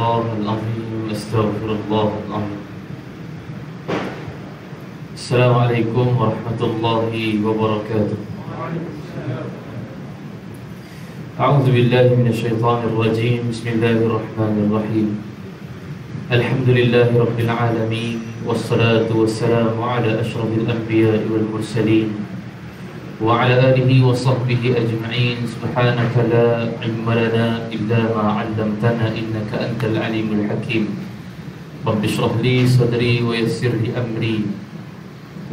الله العظيم أستغفر الله العظيم. السلام عليكم ورحمة الله وبركاته. أعوذ بالله من الشيطان الرجيم. بسم الله الرحمن الرحيم. الحمد لله رب العالمين، والصلاة والسلام على أشرف الأنبياء والمرسلين وعلى آله وصحبه أجمعين. سبحانك لا علم لنا إلا ما علمتنا إنك أنت العليم الحكيم. رب اشرح لي صدري ويسر لي أمري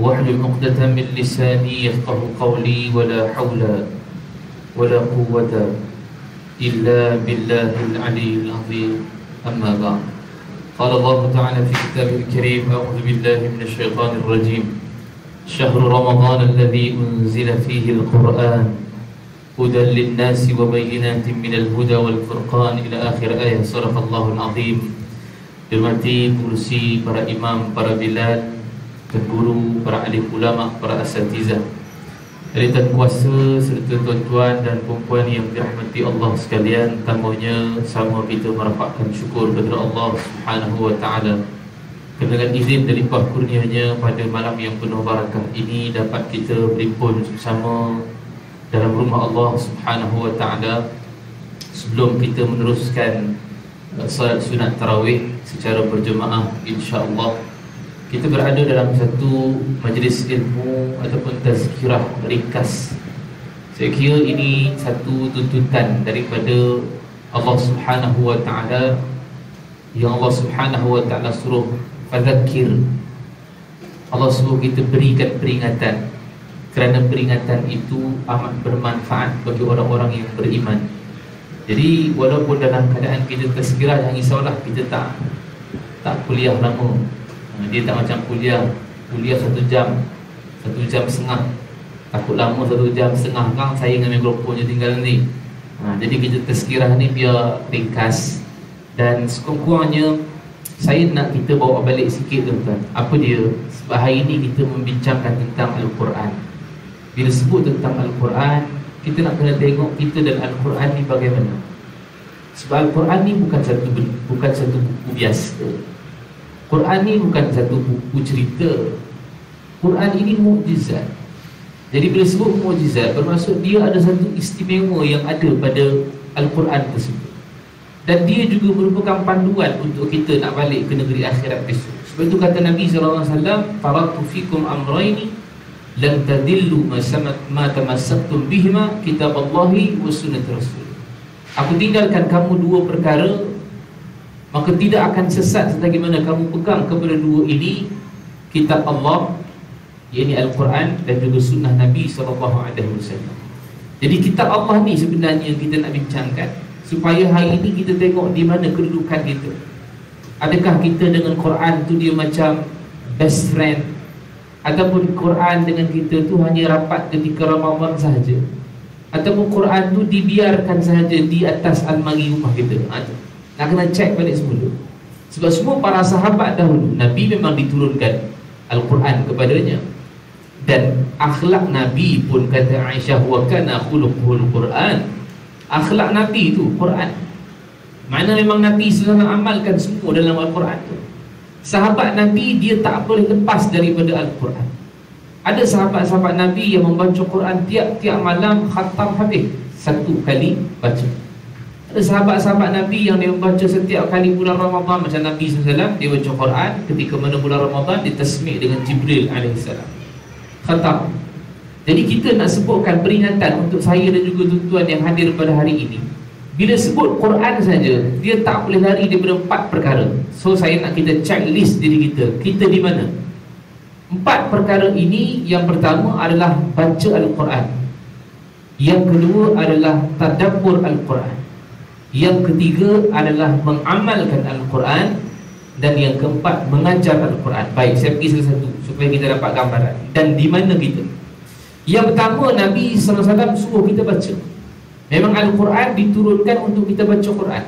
واحلل عقدة من لساني يفقه قولي. ولا حول ولا قوة إلا بالله العلي العظيم. أما بعد، قال الله تعالى في كتابه الكريم: أعوذ بالله من الشيطان الرجيم. شهر رمضان الذي أنزل فيه القرآن هدى للناس وبينات من الهدى والفرقان إلى آخر آية. صدق الله العظيم. Dihormati kursi para imam, para bilal, dan guru, para alim ulama, para asatizah, dan kuasa serta tuan-tuan dan puan-puan yang dirahmati Allah sekalian. Tamunya sama kita merapatkan syukur kepada Allah Subhanahu wa taala dengan izin dan limpah kurnianya pada malam yang penuh barakah ini dapat kita berhimpun bersama dalam rumah Allah Subhanahu wa taala. Sebelum kita meneruskan salat sunat tarawih secara berjemaah, insya-Allah kita berada dalam satu majlis ilmu ataupun tazkirah ringkas. Saya kira ini satu tuntutan daripada Allah Subhanahu wa taala, yang Allah Subhanahu wa taala suruh fadzakir. Allah suruh kita berikan peringatan, kerana peringatan itu amat bermanfaat bagi orang-orang yang beriman. Jadi walaupun dalam keadaan kita tazkirah, jangan risaulah, kita tak kuliah lama. Dia tak macam kuliah 1 jam, 1 jam setengah. Takut lama 1 jam setengah kan saya dengan mikrofonnya tinggal ni. Jadi kita tazkirah ni biar ringkas. Dan sekurang-kurangnya saya nak kita bawa balik sikit tuan-tuan. Apa dia? Sebab hari ini kita membincangkan tentang Al-Quran. Bila sebut tentang Al-Quran, kita nak kena tengok kita dan Al-Quran ni bagaimana. Sebab Al-Quran ni bukan satu buku biasa. Quran ni bukan satu buku cerita. Quran ini mukjizat. Jadi bila sebut mukjizat, bermaksud dia ada satu istimewa yang ada pada Al-Quran tersebut. Dan dia juga merupakan panduan untuk kita nak balik ke negeri akhirat besok. Sebab itu kata Nabi SAW, "Faratu fikum amrayni lan tadillu ma tamassaktum bihima kitaballahi wa sunnat rasul." Aku tinggalkan kamu 2 perkara, maka tidak akan sesat selagi mana kamu pegang kepada 2 ini, kitab Allah, iaitu Al-Quran, dan juga sunnah Nabi SAW. Jadi kitab Allah ni sebenarnya yang kita nak bincangkan, supaya hari ini kita tengok di mana kedudukan kita. Adakah kita dengan Quran tu dia macam best friend, ataupun Quran dengan kita tu hanya rapat ketika Ramadan sahaja, ataupun Quran tu dibiarkan sahaja di atas almari rumah kita. Nak kena cek balik semula. Sebab semua para sahabat dahulu, Nabi memang diturunkan Al-Quran kepadanya. Dan akhlak Nabi pun, kata Aisyah, wa kana khuluquhul Quran. Akhlak Nabi tu Quran. Mana memang Nabi selalu amalkan semua dalam Al-Quran tu. Sahabat Nabi dia tak boleh lepas daripada Al-Quran. Ada sahabat-sahabat Nabi yang membaca Quran tiap-tiap malam khatam habis, 1 kali baca. Ada sahabat-sahabat Nabi yang dia membaca setiap kali bulan Ramadan, macam Nabi SAW, dia baca Quran ketika mana bulan Ramadan, dia tasmih dengan Jibril AS, khatam. Jadi kita nak sebutkan peringatan untuk saya dan juga tuan-tuan yang hadir pada hari ini. Bila sebut Quran saja, dia tak boleh lari daripada 4 perkara. So saya nak kita check list diri kita, kita di mana. 4 perkara ini, yang pertama adalah baca Al-Quran, yang kedua adalah tadabbur Al-Quran, yang ketiga adalah mengamalkan Al-Quran, dan yang keempat mengajar Al-Quran. Baik, saya pergi salah satu supaya kita dapat gambaran. Dan di mana kita? Yang pertama, Nabi SAW suruh kita baca. Memang Al-Quran diturunkan untuk kita baca Quran.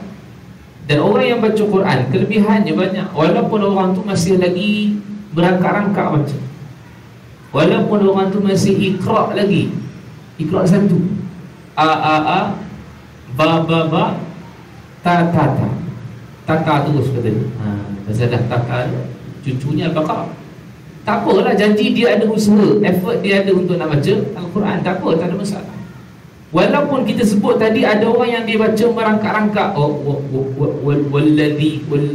Dan orang yang baca Quran, kelebihannya banyak. Walaupun orang tu masih lagi berangkat-rangkak baca, walaupun orang tu masih iqra' lagi, iqra' 1, a, ba, ta, ta, ta, takar terus kata dia. Pasal dah takar cucunya Al-Baqarah. Tak apalah, janji dia ada usaha, effort dia ada untuk nak baca Al-Quran, tak apa, tak ada masalah. Walaupun kita sebut tadi ada orang yang dia baca merangkak-rangkak,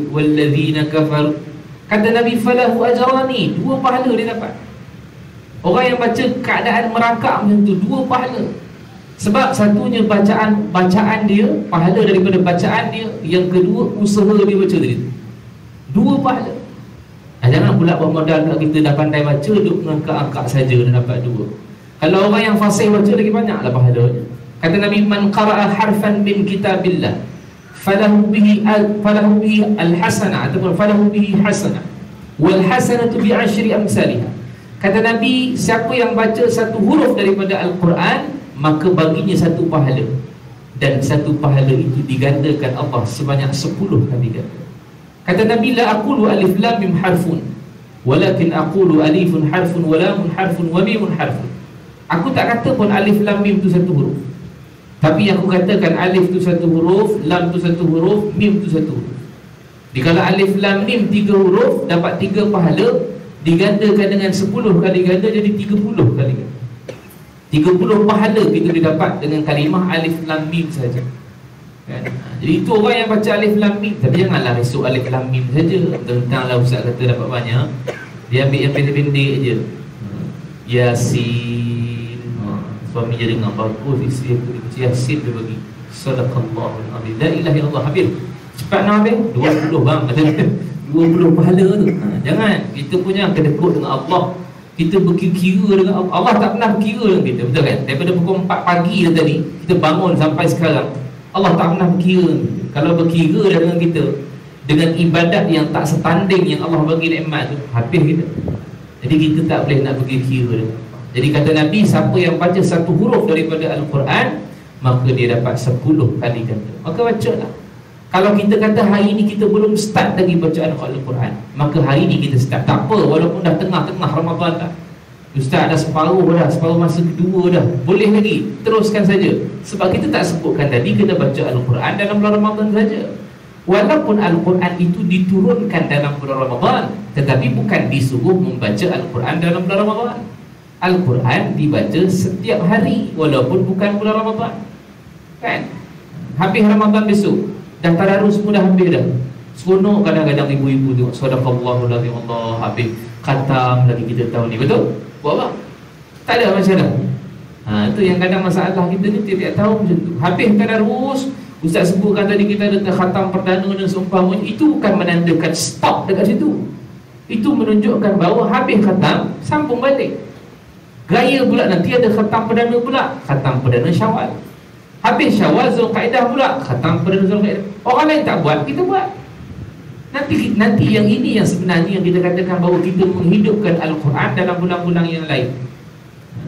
walladzina kafaru, kata Nabi falahu ajrani, 2 pahala dia dapat. Orang yang baca keadaan merangkak macam tu, 2 pahala. Sebab satunya bacaan dia, pahala daripada bacaan dia. Yang kedua, usaha dia baca tadi, 2 pahala. Jangan pula bermodal kita dah pandai baca, duk mengangkat-angkat saja dah dapat 2. Kalau orang yang fasih baca lagi banyaklah pahalanya. Kata Nabi, man qara'a harfan min kitabillah falahu bihi al-hasanah, ataupun falahu bihi hasanah wal hasanatu bi 10 amsalihah. Kata Nabi, siapa yang baca satu huruf daripada Al-Quran, maka baginya 1 pahala, dan 1 pahala itu digandakan Allah sebanyak 10 kali ganda. Kata Nabi, la aqulu alif lam mim harfun, walakin aqulu alifun harfun, wa lamun harfun, wa mimun harfun. Aku tak kata pun alif lam mim tu 1 huruf, tapi aku katakan alif tu 1 huruf, lam tu 1 huruf, mim tu 1 huruf. Dikala alif lam mim 3 huruf dapat 3 pahala, digandakan dengan 10 kali ganda jadi 30 kali ganda. 30 pahala kita didapat dengan kalimah alif lam mim saja. Kan? Jadi itu orang yang baca alif lam mim. Tapi janganlah esok alif lam mim saja. Tentanglah ustaz kata dapat banyak, dia ambil yang pendek-pendek je. Yasin, suami dia dengar bagus, isteri aku dia Yasin dia bagi. Sadaqallahul azim. La ilaha illallah. Habis. Cepat nak habis 20 bang kata dia. 20 pahala tu. Jangan kita punya kedekut dengan Allah. Kita berkira dengan Allah. Allah tak pernah berkira dengan kita, betul kan? Daripada pukul 4 pagi tadi kita bangun sampai sekarang, Allah tak pernah berkira. Kalau berkira dah dengan kita, dengan ibadat yang tak setanding yang Allah bagi nikmat tu, habis kita. Jadi kita tak boleh nak berkira dengan Allah. Jadi kata Nabi, siapa yang baca 1 huruf daripada Al-Quran, maka dia dapat 10 kali ganda. Maka bacalah. Kalau kita kata hari ni kita belum start lagi bacaan Al-Quran, maka hari ni kita start. Tak apa, walaupun dah tengah-tengah Ramadan dah, Ustaz dah separuh masa kedua dah, boleh lagi, teruskan saja. Sebab kita tak sebutkan tadi kita baca Al-Quran dalam bulan Ramadan saja. Walaupun Al-Quran itu diturunkan dalam bulan Ramadan, tetapi bukan disuruh membaca Al-Quran dalam bulan Ramadan. Al-Quran dibaca setiap hari walaupun bukan bulan Ramadan. Kan? Habis Ramadan besok, dah tadarus pun dah habis dah. Seronok kadang-kadang ibu-ibu tengok sadaqallahul azim, Allah habis khatam lagi kita tahu ni, betul? Buat apa? Tak ada masalah. Itu yang kadang masalah kita ni, tidak tahu macam tu. Habis tadarus, ustaz sebutkan tadi kita ada khatam perdana dan seumpamanya, itu bukan menandakan stop dekat situ. Itu menunjukkan bahawa habis khatam, sambung balik. Gaya pula nanti ada khatam perdana pula, khatam perdana Syawal. Habis Syawal, Zulqaidah pula, khatam perdana Zulqaidah. Orang lain tak buat, kita buat. Nanti yang ini yang sebenarnya yang kita katakan bahawa kita menghidupkan Al-Quran dalam bulan-bulan yang lain.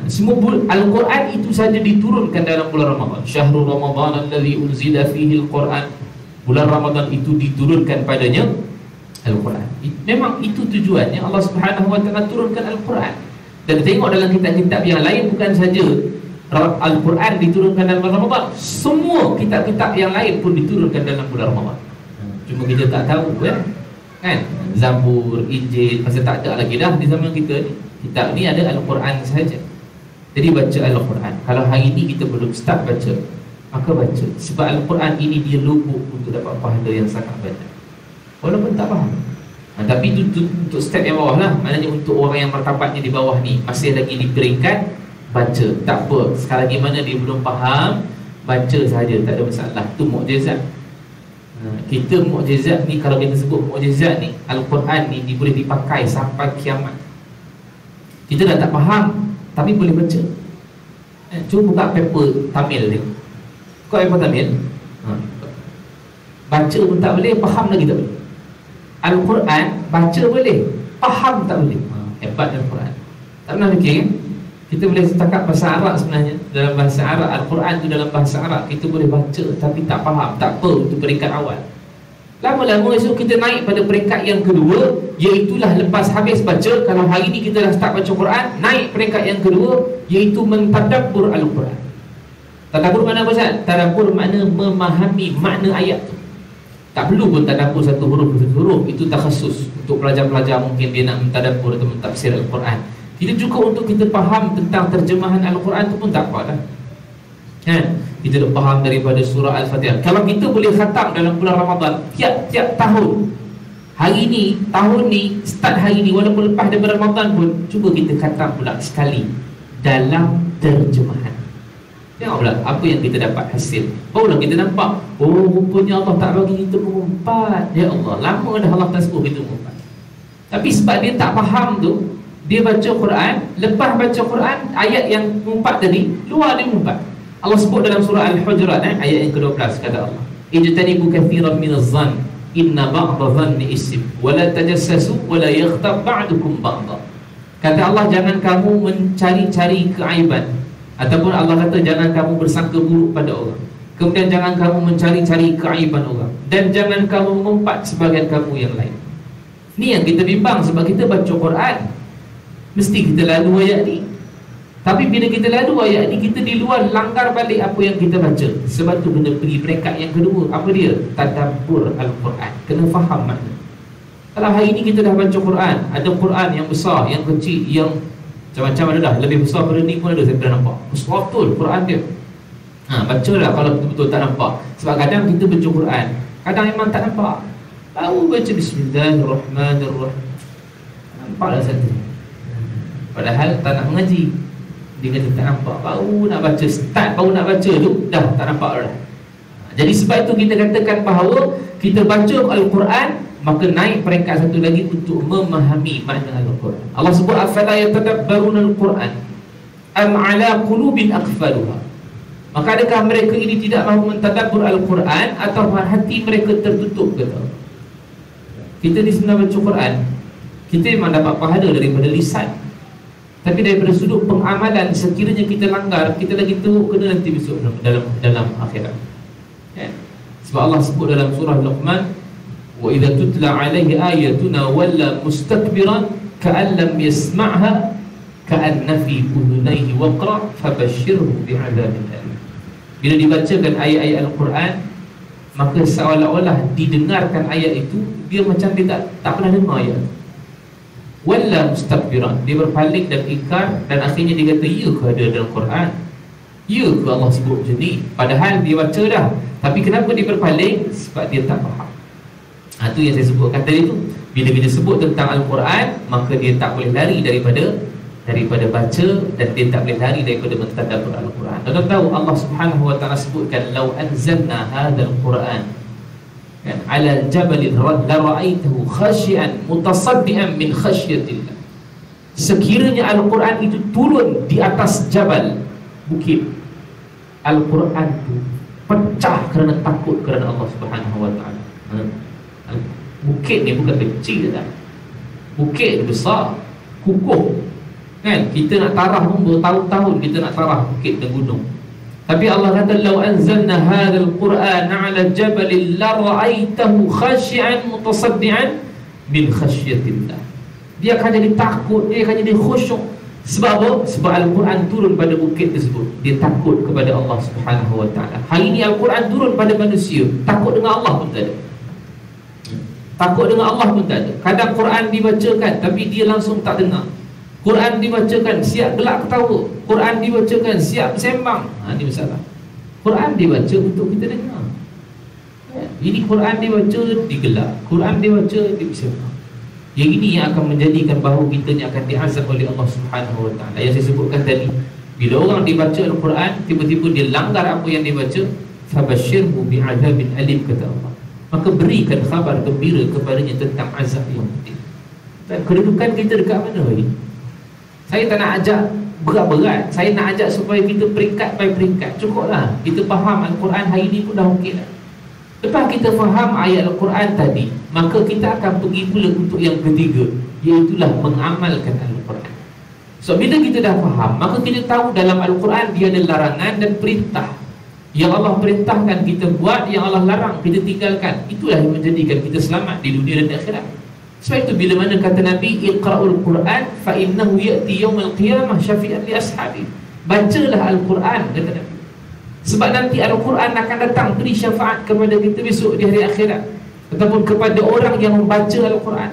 Semua Al-Quran itu saja diturunkan dalam bulan Ramadan. Syahrul Ramadan alladzi unzila fihi Al-Quran. Bulan Ramadan itu diturunkan padanya Al-Quran. Memang itu tujuannya Allah Subhanahu wa taala turunkan Al-Quran. Dan tengok dalam kitab-kitab yang lain, bukan saja Al-Quran diturunkan dalam bulan Ramadan, semua kitab-kitab yang lain pun diturunkan dalam bulan Ramadan. Cuma kita tak tahu kan? Zabur, Injil, pasal tak ada lagi dah di zaman kita ni. Kitab ni ada Al-Quran saja. Jadi baca Al-Quran. Kalau hari ni kita belum start baca, maka baca. Sebab Al-Quran ini dia lubuk untuk dapat pahala yang sangat banyak, walaupun tak faham. Tapi itu untuk step yang bawah lah. Maknanya untuk orang yang martabatnya di bawah ni, masih lagi di peringkat baca, tak apa. Sekali lagi mana dia belum faham, baca saja, tak ada masalah. Itu mukjizat. Kita mukjizat ni, kalau kita sebut mukjizat ni, Al-Quran ni dia boleh dipakai sampai kiamat. Kita dah tak faham, tapi boleh baca. Cuba buka paper Tamil ni. Kau paper Tamil, baca pun tak boleh, faham lagi tak boleh. Al-Quran baca boleh, faham tak boleh. Hebat Al-Quran. Tak pernah fikir kan? Kita boleh cakap bahasa Arab sebenarnya. Dalam bahasa Arab, Al-Quran tu dalam bahasa Arab, kita boleh baca tapi tak faham. Tak apa, untuk peringkat awal. Lama-lama esok kita naik pada peringkat yang kedua, iaitulah lepas habis baca. Kalau hari ni kita dah start baca Quran, naik peringkat yang kedua, iaitu mentadabbur Al-Quran. Tadabbur makna apa Ustaz? Tadabbur makna memahami makna ayat tu. Tak perlu pun tadabbur satu huruf satu huruf. Itu takhasus untuk pelajar-pelajar mungkin dia nak mentadabbur atau mentafsir Al-Quran. Kita juga untuk kita faham tentang terjemahan Al-Quran tu pun tak apa dah. Kan? Kita dah faham daripada surah Al-Fatihah. Kalau kita boleh khatam dalam bulan Ramadan tiap-tiap tahun, hari ni, tahun ni, start hari ni, walaupun lepas daripada Ramadan pun, cuba kita khatam pula sekali dalam terjemahan. Tengok pula apa yang kita dapat hasil. Barulah kita nampak, oh rupanya Allah tak bagi kita mengumpat. Ya Allah, lama dah Allah tak suruh kita mengumpat. Tapi sebab dia tak faham tu, dia baca Quran, lepas baca Quran, ayat yang mengumpat tadi, luar dia mengumpat. Allah sebut dalam surah Al-Hujurat, ayat yang ke-12, kata Allah, ijtanibu kathiran minaz-zann inna ba'da dhanni ism wa la tajassasu wa la yaghtab ba'dukum ba'da. Kata Allah, jangan kamu mencari-cari keaiban, ataupun Allah kata jangan kamu bersangka buruk pada orang. Kemudian jangan kamu mencari-cari keaiban orang, dan jangan kamu mengumpat sebagian kamu yang lain. Ni yang kita bimbang, sebab kita baca Quran mesti kita lalu ayat ni. Tapi bila kita lalu ayat ni, kita di luar langgar balik apa yang kita baca. Sebab tu kena pergi peringkat yang kedua. Apa dia? Tadabbur Al-Quran. Kena faham makna. Kalau hari ni kita dah baca Quran, ada Quran yang besar, yang kecil, yang macam-macam ada dah. Lebih besar pada ni pun ada, saya pernah nampak. Besar betul Quran dia. Bacalah kalau betul-betul tak nampak. Sebab kadang kita baca Quran, kadang memang tak nampak. Baru baca Bismillahirrahmanirrahim, nampaklah satu. Padahal tak nak mengaji. Dia kata tak nampak. Baru nak baca, start baru nak baca tu, dah tak nampak dah. Jadi sebab itu kita katakan bahawa kita baca Al-Quran, maka naik peringkat satu lagi untuk memahami makna Al-Quran. Allah sebut, afala yatadabbaruna Al-Quran am ala qulubin aqfaluha. Maka adakah mereka ini tidak mahu mentadabbur Al-Quran, atau hati mereka tertutup ke tak? Kita ni sebenarnya baca Quran, kita memang dapat pahala daripada lisan, tapi daripada sudut pengamalan, sekiranya kita langgar, kita lagi teruk kena nanti besok dalam akhirat. Sebab Allah sebut dalam surah Luqman, wa idza tutla alaihi ayatuna walla mustakbiran ka'an lam yasma'ha ka'anna fi udhunayhi waqra fabashshirhu bi'adzabin alim. Bila dibacakan ayat-ayat Al-Quran, maka seolah-olah didengarkan ayat itu, dia macam dia tak pernah dengar ayat. Walla mustakbiran, dia berpaling dan ingkar, dan akhirnya dia kata, ya ke ada dalam Quran? Ya ke Allah sebut macam ni? Padahal dia baca dah. Tapi kenapa dia berpaling? Sebab dia tak faham. Itu yang saya sebutkan tadi tu. Bila kita sebut tentang Al-Quran, maka dia tak boleh lari daripada baca, dan dia tak boleh lari daripada mentadabbur Al-Quran. Tuan tahu Allah Subhanahu wa taala sebutkan, "Lau anzalna hadzal Quran ala jabalin la ra'aitahu khashian mutasaddian min khasyatillah." Sekiranya Al-Quran itu turun di atas jabal, bukit, Al-Quran itu pecah kerana takut kerana Allah Subhanahu wa taala. Bukit ni bukan kecil dah. Bukit besar, kukuh. Kan? Kita nak tarah pun bertahun-tahun kita nak tarah bukit dan gunung. Tapi Allah kata, "Lau anzalna hadzal Qur'ana 'ala jabalin la ra'aitahu khashi'an mutasaddian min khasyatillah." Dia akan jadi takut, dia akan jadi khusyuk. Sebab apa? Sebab Al-Quran turun pada bukit tersebut. Dia takut kepada Allah Subhanahu wa taala. Hari ini Al-Quran turun pada manusia, takut dengan Allah pun tak ada. Takut dengan Allah pun tak ada. Kadang Quran dibacakan tapi dia langsung tak dengar. Quran dibacakan siap gelak ketawa, Quran dibacakan siap sembang. Ini masalah. Quran dibaca untuk kita dengar. Ini Quran dibaca digelak, Quran dibaca disembang. Yang ini yang akan menjadikan bahawa kita ni akan diazab oleh Allah Subhanahu wa taala. Yang saya sebutkan tadi, bila orang dibaca Al-Quran, tiba-tiba dia langgar apa yang dibaca, fabashshirhu bi'adzabin alim, kata Allah. Maka berikan khabar gembira kepadanya tentang azab yang pedih. Dan kedudukan kita dekat mana hari? Saya tak nak ajak berat-berat. Saya nak ajak supaya kita peringkat by peringkat. Cukuplah kita faham Al-Quran hari ni pun dah okey dah. Lepas kita faham ayat Al-Quran tadi, maka kita akan pergi pula untuk yang ketiga, iaitulah mengamalkan Al-Quran. So bila kita dah faham, maka kita tahu dalam Al-Quran dia ada larangan dan perintah. Yang Allah perintahkan kita buat, yang Allah larang kita tinggalkan. Itulah yang menjadikan kita selamat di dunia dan akhirat. Sebab itu bila mana kata Nabi, iqra'ul Quran fa innahu ya'ti yawmal qiyamah syafi'an li ashabi. Bacalah Al-Quran, kata Nabi, sebab nanti Al-Quran akan datang beri syafaat kepada kita besok di hari akhirat. ataupun kepada orang yang membaca Al-Quran.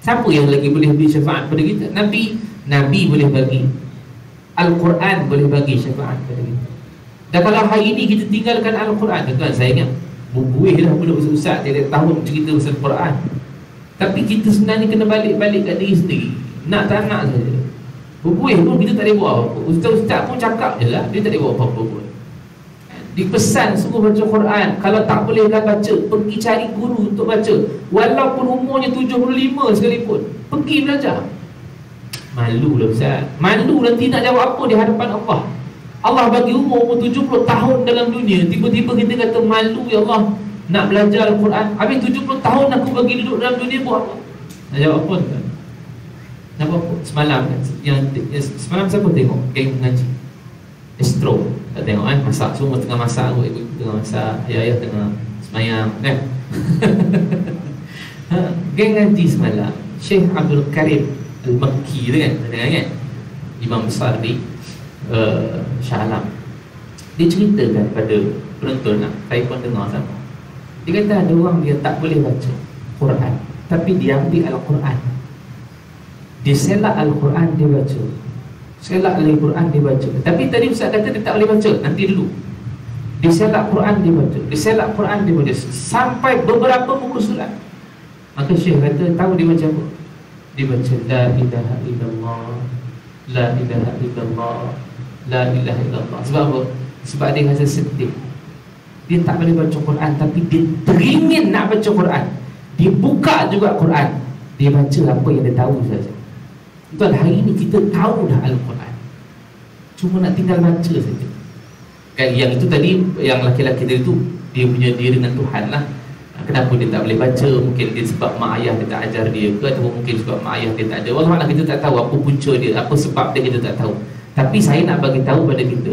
Siapa yang lagi boleh beri syafaat pada kita? Nabi boleh bagi, Al-Quran boleh bagi syafaat pada kita. Dan kalau hari ini kita tinggalkan Al-Quran, tuan, saya ingat bubuih dah pula ustaz tiap tahun cerita pasal Al-Quran, tapi kita sebenarnya kena balik-balik kat diri sendiri. Nak tak nak saja. Bubuih pun kita tak boleh buat apa-apa. Ustaz-ustaz pun cakap je lah, dia tak boleh buat apa-apa pun. Dipesan suruh baca Quran. Kalau tak bolehlah baca, pergi cari guru untuk baca, walaupun umurnya 75 sekalipun, pergi belajar. Malu lah Ustaz, malu nanti nak jawab apa di hadapan Allah. Allah bagi umur 70 tahun dalam dunia, tiba-tiba kita kata malu ya Allah nak belajar Al-Quran. Habis 70 tahun aku bagi duduk dalam dunia, buat apa? Nak jawab apa tuan? Nak buat apa? Semalam semalam siapa tengok geng mengaji Astro? Tak tengok masak, semua tengah masak, ibu tengah masak, ayah tengah semayang kan. Geng ngaji semalam Syekh Abdul Karim Al-Makki tu kan, kan? Imam besar di Shah Alam. Dia ceritakan pada penonton lah, saya pun dengar sama. Dia kata ada orang dia tak boleh baca Quran, tapi dia ambil Al-Quran, dia selak Al-Quran, dia baca, selak Al-Quran, dia baca. Tapi tadi Ustaz kata dia tak boleh baca, nanti dulu. Dia selak Quran, dia baca, dia selak Quran, dia baca, sampai beberapa muka surat. Maka Syekh kata, tahu dia baca apa? Dia baca La ilaha illallah, La ilaha illallah, La ilaha illallah. Sebab apa? Sebab dia rasa sedih. Dia tak boleh baca Quran, tapi dia teringin nak baca Quran. Dia buka juga Quran, dia baca apa yang dia tahu saja. Tuan, hari ini kita tahu dah Al-Quran, cuma nak tinggal baca saja. Kan yang itu tadi, yang laki-laki tadi tu, dia punya diri dengan Tuhan lah. Kenapa dia tak boleh baca? Mungkin dia sebab mak ayah dia tak ajar dia ke, atau mungkin sebab mak ayah dia tak ada. Wallahualam, kita tak tahu apa punca dia, apa sebab dia, kita tak tahu. Tapi saya nak bagi tahu pada kita,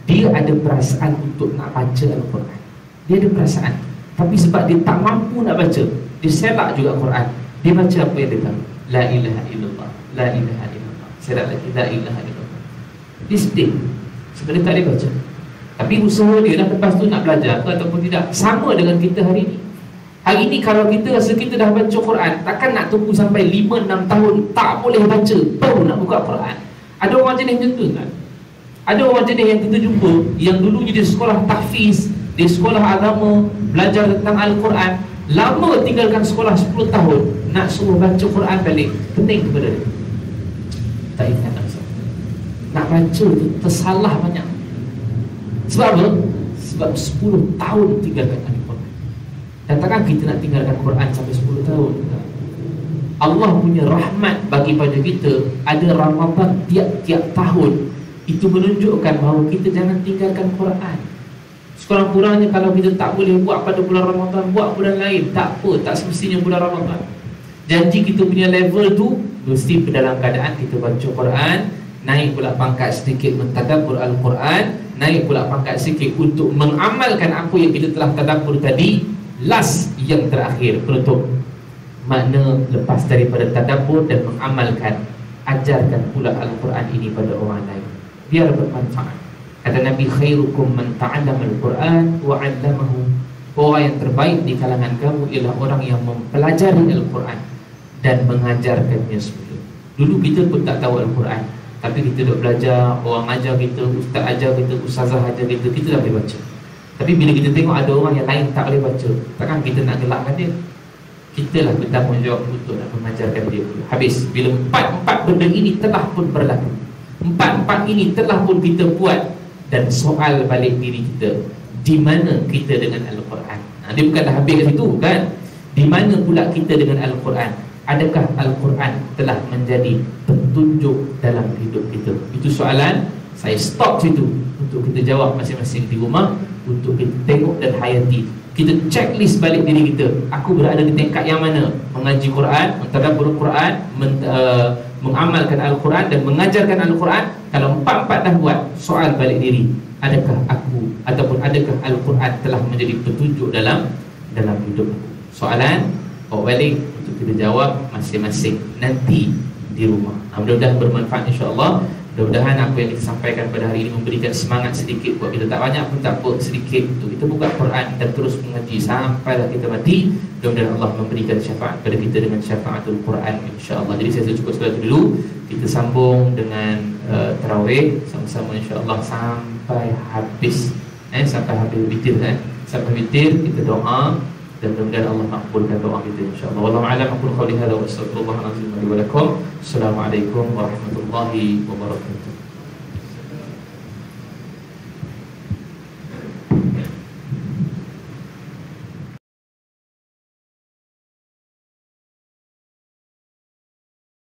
dia ada perasaan untuk nak baca Al-Quran. Dia ada perasaan, tapi sebab dia tak mampu nak baca, dia selak juga Quran, dia baca apa yang dia tahu. La ilaha illallah, La ilaha illallah, selak lagi La ilaha illallah. Dia sedih sebab dia tak boleh baca. Tapi usaha dia lah lepas tu nak belajar ke ataupun tidak. Sama dengan kita hari ini. Hari ini kalau kita rasa kita dah baca Quran, takkan nak tunggu sampai 5-6 tahun tak boleh baca baru nak buka Quran. Ada orang jenis macam tu kan? Ada orang jenis yang kita jumpa, yang dulunya di sekolah tahfiz, di sekolah agama, belajar tentang Al-Quran, lama tinggalkan sekolah 10 tahun, nak suruh baca Quran balik, pening kepada dia. Tak ingat nak baca tu tersalah banyak. Sebab apa? Sebab 10 tahun tinggalkan Al-Quran. Dan takkan kita nak tinggalkan Quran sampai 10 tahun. Allah punya rahmat bagi pada kita, ada Ramadan tiap-tiap tahun. Itu menunjukkan bahawa kita jangan tinggalkan Quran. Sekurang-kurangnya kalau kita tak boleh buat pada bulan Ramadan, buat bulan lain, tak apa, tak semestinya bulan Ramadan. Janji kita punya level tu mesti dalam keadaan kita baca Quran, naik pula pangkat sedikit mentadabbur Al-Quran, naik pula pangkat sedikit untuk mengamalkan apa yang kita telah tadabbur tadi. Last, yang terakhir, penutup, makna lepas daripada tadabbur dan mengamalkan, ajarkan pula Al-Quran ini pada orang lain biar bermanfaat. Kata Nabi, khairukum man ta'allama al-Quran wa 'allamahu. Orang yang terbaik di kalangan kamu ialah orang yang mempelajari Al-Quran dan mengajarkannya semula. Dulu kita pun tak tahu Al-Quran, tapi kita duk belajar, orang ajar kita, ustaz ajar kita, ustazah ajar kita, kita dah boleh baca. Tapi bila kita tengok ada orang yang lain tak boleh baca, takkan kita nak gelakkan dia? Kita lah bertanggungjawab untuk nak mengajarkan dia. Habis, bila empat benda ini telah pun berlaku, empat ini telah pun kita buat, dan soal balik diri kita, di mana kita dengan Al-Quran? Dia bukan dah habis kat situ kan? Di mana pula kita dengan Al-Quran? Adakah Al-Quran telah menjadi petunjuk dalam hidup kita? Itu soalan. Saya stop situ untuk kita jawab masing-masing di rumah, untuk kita tengok dan hayati. Kita checklist balik diri kita, aku berada di tingkat yang mana? Mengaji Quran, mentadabbur Quran, mengamalkan Al-Quran dan mengajarkan Al-Quran. Kalau empat dah buat, soal balik diri, adakah aku ataupun adakah Al-Quran telah menjadi petunjuk dalam hidup aku? Soalan, bawa balik untuk kita jawab masing-masing nanti di rumah. Mudah-mudahan bermanfaat insya-Allah. Mudah-mudahan apa yang kita sampaikan pada hari ini memberikan semangat sedikit buat kita. Tak banyak pun tak apa, sedikit untuk kita buka Quran dan terus mengaji sampailah kita mati. Mudah-mudahan Allah memberikan syafaat pada kita dengan syafaatul Quran, insya-Allah. Jadi saya cukup sekali dulu. Kita sambung dengan tarawih sama-sama insya-Allah sampai habis. Sampai habis witir, sampai witir kita doa dan mudah-mudahan Allah makbulkan doa kita insya-Allah. Wallahu a'lam. Aku qouli hadza wa astaghfirullahal azim li wa lakum. Assalamualaikum warahmatullahi wabarakatuh.